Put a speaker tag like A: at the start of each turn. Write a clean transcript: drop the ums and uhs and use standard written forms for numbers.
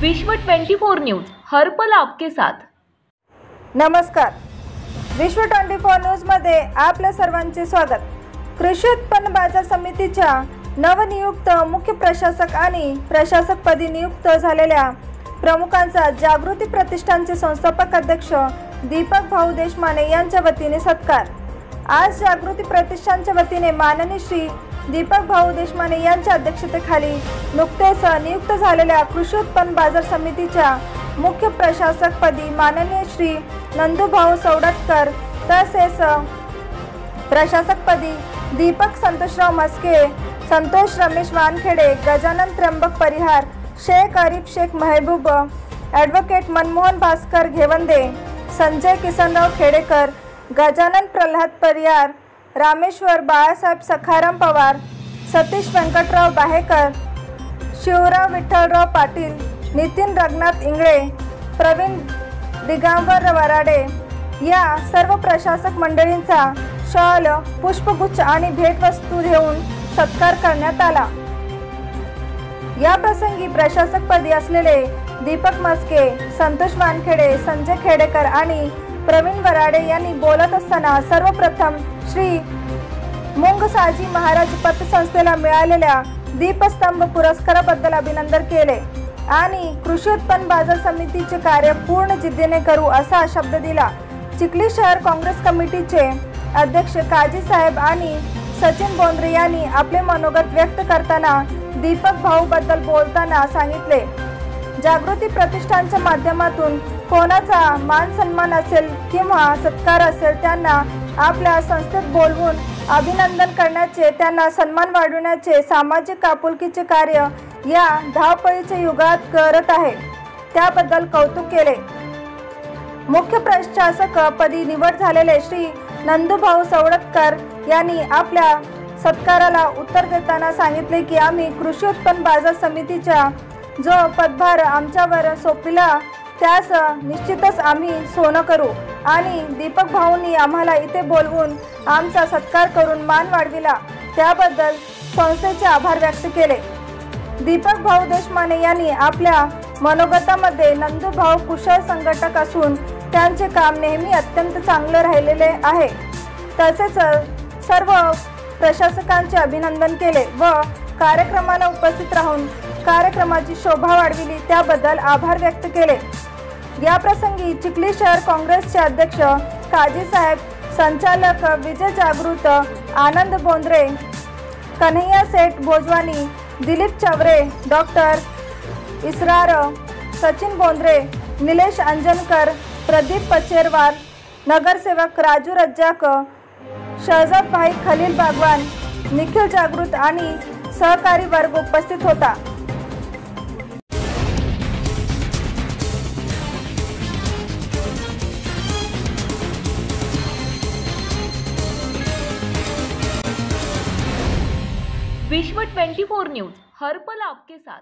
A: विश्व 24 न्यूज हर पल आपके साथ।
B: नमस्कार, विश्व 24 न्यूज मध्ये आपल्या सर्वांचे स्वागत। कृषी उत्पन्न बाजार समितीच्या नवनियुक्त मुख्य प्रशासक आणि प्रशासकपदी नियुक्त झालेल्या प्रमुखांचा जागृती प्रतिष्ठानचे संस्थापक अध्यक्ष दीपक भाऊ देशमाने यांच्या वतीने सत्कार। आज जागृती प्रतिष्ठानच्या वतीने माननीय श्री दीपक भाऊ देशमाने यांच्या अध्यक्षतेखाली नुकतेच नियुक्त झालेल्या कृषी उत्पन्न बाजार समितीच्या मुख्य प्रशासकपदी माननीय श्री नंदूभाऊ सौडतकर तसेच प्रशासकपदी दीपक संतोषराव मस्के, संतोष रमेश वानखेडे, गजानन त्र्यंबक परिहार, शेख आरिफ शेख महबूब, ॲडव्होकेट मनमोहन भास्कर घेवंदे, संजय किसनराव खेडेकर, गजानन प्रल्हाद परिहार, रामेश्वर बाळासाहेब सखाराम पवार, सतीश व्यंकटराव बाहेकर, शिवराव विठ्ठलराव पाटील, नितीन रघुनाथ इंगळे, प्रवीण दिगंबर वराडे या सर्व प्रशासक मंडळींचा शॉल, पुष्पगुच्छ आणि भेटवस्तू देऊन सत्कार करण्यात आला। या प्रसंगी प्रशासकपदी असलेले दीपक मस्के, संतोष वानखेडे, संजय खेडेकर आणि प्रवीण वराडे यांनी बोलत असताना सर्वप्रथम श्री मुंगसाजी महाराज पतसंस्थेला मिळालेल्या दीपस्तंभ पुरस्काराबद्दल अभिनंदन केले आणि कृषी उत्पन्न बाजार समितीचे कार्य पूर्ण जिद्दीने करू असा शब्द दिला। चिखली शहर काँग्रेस कमिटीचे अध्यक्ष काजी साहेब आणि सचिन बोंद्रे यांनी आपले मनोगत व्यक्त करताना दीपक भाऊ बद्दल बोलताना सांगितले, जागृती प्रतिष्ठानच्या माध्यमातून कोणाचा मान सन्मान असेल किंवा सत्कार असेल त्यांना आपल्या संस्थेत बोलवून अभिनंदन करण्याचे, त्यांना सन्मान वाढवण्याचे सामाजिक आपुलकीचे कार्य या धावपळीच्या युगात करत आहे, त्याबद्दल कौतुक केले। मुख्य प्रशासक पदी निवड झालेले श्री नंदूभाऊ सौडतकर यांनी आपल्या सत्काराला उत्तर देताना सांगितले की आम्ही कृषी उत्पन्न बाजार समितीचा जो पदभार आमच्यावर सोपविला त्यास निश्चितच आम्ही सोनं करू आणि दीपक भाऊंनी आम्हाला इथे बोलवून आमचा सत्कार करून मान वाढविला त्याबद्दल संस्थेचे आभार व्यक्त केले। दीपक भाऊ देशमाने यांनी आपल्या मनोगतामध्ये नंदूभाऊ कुशल संघटक असून त्यांचे काम नेहमी अत्यंत चांगले राहिलेले आहे, तसेच सर्व प्रशासकांचे अभिनंदन केले व कार्यक्रमाला उपस्थित राहून कार्यक्रमाची शोभा वाढविली त्याबद्दल आभार व्यक्त केले। या प्रसंगी चिखली शहर काँग्रेसचे अध्यक्ष काजी साहेब, संचालक विजय जागृत, आनंद बोंद्रे, कन्हैया सेठ भोजवानी, दिलीप चवरे, डॉक्टर इसरार, सचिन बोंद्रे, निलेश अंजनकर, प्रदीप पचेरवार, नगरसेवक राजू रज्जाक, शहजाद भाई खलील बागवान, निखिल जागृत आणि सहकारी वर्ग उपस्थित होता।
A: विश्व 24 न्यूज हर पल आपके साथ।